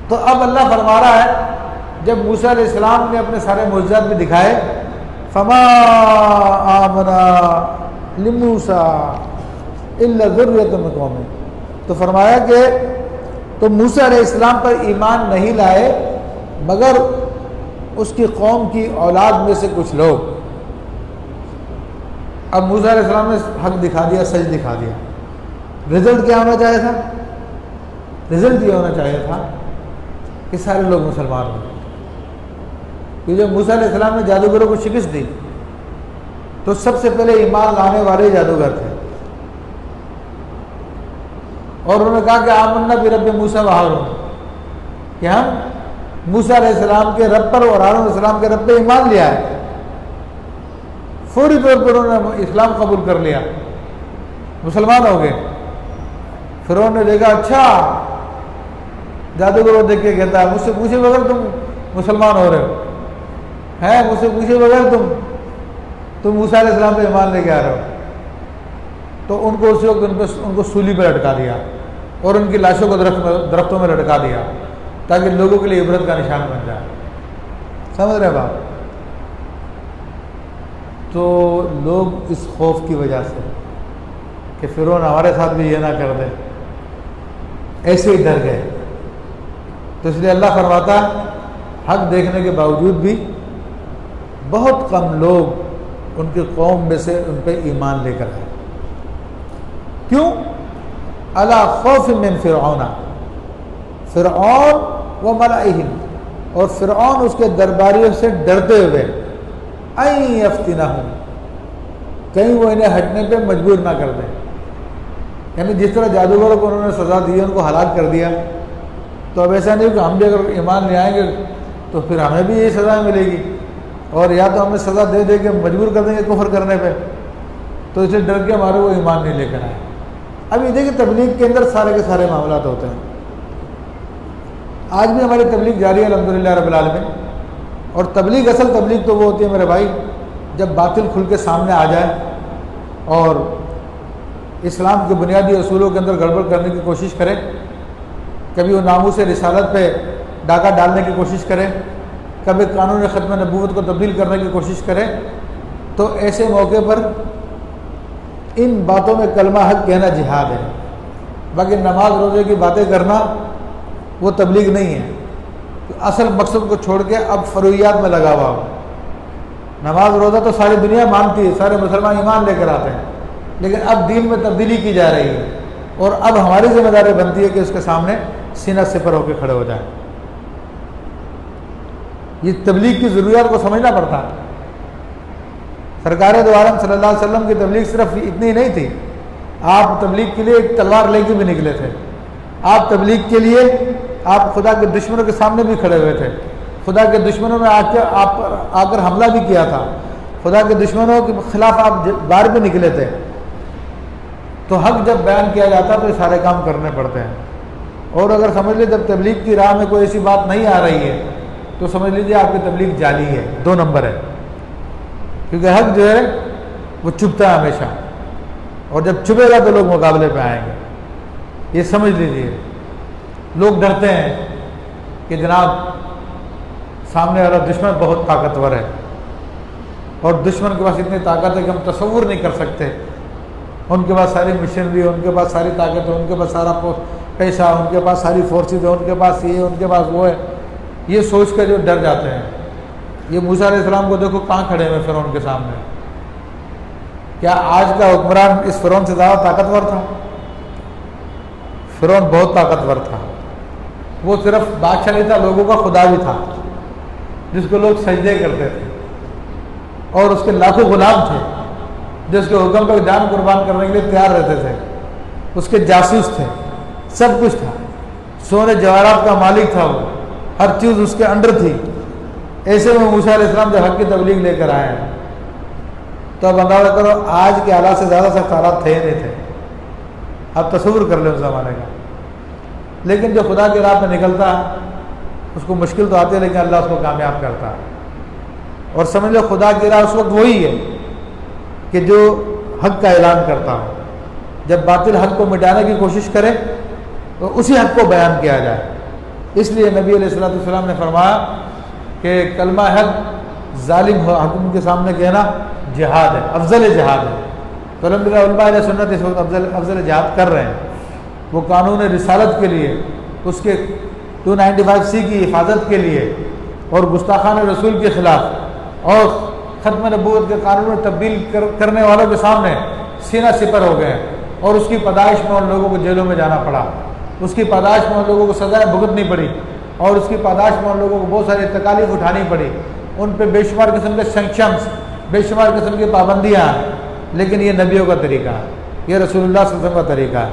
تو اب اللہ فرما رہا ہے جب موسیٰ علیہ السلام نے اپنے سارے معجزات بھی دکھائے، فما آمنا لموسیٰ الا ذریۃ من قومہ، تو فرمایا کہ تو موسیٰ علیہ السلام پر ایمان نہیں لائے مگر اس کی قوم کی اولاد میں سے کچھ لوگ۔ اب موسیٰ علیہ السلام نے حق دکھا دیا، سچ دکھا دیا، رزلٹ کیا ہونا چاہیے تھا؟ رزلٹ یہ ہونا چاہیے تھا کہ سارے لوگ مسلمان ہوں۔ کیونکہ جب موسیٰ علیہ السلام نے جادوگروں کو شکست دی تو سب سے پہلے ایمان لانے والے جادوگر تھے، اور انہوں نے کہا کہ آمنا برب موسیٰ و ہارون، کہ ہم موسیٰ علیہ السلام کے رب پر اور ہارون علیہ السلام کے رب پہ ایمان لیا ہے۔ فوری طور پر انہوں نے اسلام قبول کر لیا، مسلمان ہو گئے۔ فرعون نے دیکھا اچھا جادوگر دیکھ کے کہتا ہے مجھ سے پوچھے بغیر تم مسلمان ہو رہے ہو، ہے مجھ سے پوچھے بغیر تم موسیٰ علیہ السلام پہ ایمان لے کے آ رہے ہو۔ تو ان کو اسی وقت ان کو سولی پہ لٹکا دیا اور ان کی لاشوں کو درختوں میں لٹکا دیا تاکہ لوگوں کے لیے عبرت کا نشان بن جائے۔ سمجھ رہے بات؟ تو لوگ اس خوف کی وجہ سے کہ فرعون ہمارے ساتھ بھی یہ نہ کر دے، ایسے ہی ڈر گئے۔ تو اس لیے اللہ فرماتا حق دیکھنے کے باوجود بھی بہت کم لوگ ان کی قوم میں سے ان پہ ایمان لے کر آئے۔ کیوں؟ علی خوف من فرعون، فرعون و ملائہم، اور فرعون اس کے درباریوں سے ڈرتے ہوئے، ان یفتنہم، کہیں وہ انہیں ہٹنے پہ مجبور نہ کر دیں۔ یعنی جس طرح جادوگروں کو انہوں نے سزا دی، ان کو ہلاک کر دیا، تو اب ایسا نہیں کہ ہم بھی اگر ایمان لے آئیں گے تو پھر ہمیں بھی یہی سزا ملے گی، اور یا تو ہمیں سزا دے دے کے مجبور کر دیں گے کفر کرنے پہ، تو اسے ڈر کے ہمارے وہ ایمان نہیں لے کر آئے۔ اب یہ دیکھیں تبلیغ کے اندر سارے کے سارے معاملات ہوتے ہیں۔ آج بھی ہماری تبلیغ جاری ہے الحمدللہ رب العالمین، اور تبلیغ اصل تبلیغ تو وہ ہوتی ہے میرے بھائی جب باطل کھل کے سامنے آ جائے اور اسلام کے بنیادی اصولوں کے اندر گڑبڑ کرنے کی کوشش کرے، کبھی وہ ناموس رسالت پہ ڈاکہ ڈالنے کی کوشش کرے، کبھی قانون ختم نبوت کو تبدیل کرنے کی کوشش کرے، تو ایسے موقع پر ان باتوں میں کلمہ حق کہنا جہاد ہے۔ باقی نماز روزے کی باتیں کرنا وہ تبلیغ نہیں ہے، اصل مقصد کو چھوڑ کے اب فروعیات میں لگا ہوا ہو۔ نماز روزہ تو ساری دنیا مانتی ہے، سارے مسلمان ایمان لے کر آتے ہیں، لیکن اب دین میں تبدیلی کی جا رہی ہے، اور اب ہماری ذمہ داری بنتی ہے کہ اس کے سامنے سینہ سپر ہو کے کھڑے ہو جائیں۔ یہ تبلیغ کی ضروریات کو سمجھنا پڑتا ہے۔ سرکار دو عالم صلی اللہ علیہ وسلم کی تبلیغ صرف اتنی ہی نہیں تھی، آپ تبلیغ کے لیے ایک تلوار لے کے بھی نکلے تھے۔ آپ تبلیغ کے لیے آپ خدا کے دشمنوں کے سامنے بھی کھڑے ہوئے تھے، خدا کے دشمنوں میں آ کر حملہ بھی کیا تھا، خدا کے دشمنوں کے خلاف آپ بار بھی نکلے تھے۔ تو حق جب بیان کیا جاتا تو یہ سارے کام کرنے پڑتے ہیں، اور اگر سمجھ لیں جب تبلیغ کی راہ میں کوئی ایسی بات نہیں آ رہی ہے تو سمجھ لیجیے آپ کی تبلیغ جعلی ہے، 2 نمبر ہے، کیونکہ حق جو ہے وہ چبھتا ہے ہمیشہ، اور جب چبھے گا تو لوگ مقابلے پہ آئیں گے۔ یہ سمجھ لیجیے، لوگ ڈرتے ہیں کہ جناب سامنے والا دشمن بہت طاقتور ہے، اور دشمن کے پاس اتنی طاقت ہے کہ ہم تصور نہیں کر سکتے، ان کے پاس ساری مشینری ہے، ان کے پاس ساری طاقت ہے، ان کے پاس سارا پیسہ، ان کے پاس ساری فورسز ہے، ان کے پاس یہ، ان کے پاس وہ ہے۔ یہ سوچ کر جو ڈر جاتے ہیں۔ یہ موسیٰ علیہ السلام کو دیکھو کہاں کھڑے ہوئے فرعون کے سامنے۔ کیا آج کا حکمران اس فرعون سے زیادہ طاقتور تھا؟ فرعون بہت طاقتور تھا، وہ صرف بادشاہ نہیں تھا، لوگوں کا خدا بھی تھا، جس کو لوگ سجدے کرتے تھے، اور اس کے لاکھوں غلام تھے جو اس کے حکم پر جان قربان کرنے کے لیے تیار رہتے تھے، اس کے جاسوس تھے، سب کچھ تھا، سونے جواہرات کا مالک تھا، وہ ہر چیز اس کے انڈر تھی۔ ایسے میں موسیٰ علیہ السلام جب حق کی تبلیغ لے کر آئے ہیں تو اب اندازہ کرو آج کے حالات سے زیادہ سخت حالات تھے نہیں تھے، آپ تصور کر لیں اس زمانے کا۔ لیکن جو خدا کی راہ پہ نکلتا ہے اس کو مشکل تو آتی ہے، لیکن اللہ اس کو کامیاب کرتا ہے۔ اور سمجھ لو خدا کی راہ اس وقت وہی ہے کہ جو حق کا اعلان کرتا ہو، جب باطل حق کو مٹانے کی کوشش کرے تو اسی حق کو بیان کیا جائے۔ اس لیے نبی علیہ الصلوۃ والسلام نے فرمایا کہ کلمہ حق ظالم حکم کے سامنے کہنا جہاد ہے، افضل جہاد ہے۔ تو الحمدللہ علماء اہل سنت اس وقت افضل جہاد کر رہے ہیں۔ وہ قانون رسالت کے لیے، اس کے 295C کی حفاظت کے لیے، اور گستاخان رسول کے خلاف، اور ختم نبوت کے قانون میں تبدیل کرنے والوں کے سامنے سینہ سپر ہو گئے، اور اس کی پیدائش میں ان لوگوں کو جیلوں میں جانا پڑا، اس کی پیدائش میں ان لوگوں کو سزائیں بھگتنی پڑی، اور اس کی پیدائش میں ان لوگوں کو بہت ساری تکالیف اٹھانی پڑی، ان پہ بے شمار قسم کے سینکشنز، بے شمار قسم کی پابندیاں ہیں، لیکن یہ نبیوں کا طریقہ ہے، یہ رسول اللہ صلی اللہ علیہ وسلم کا طریقہ ہے۔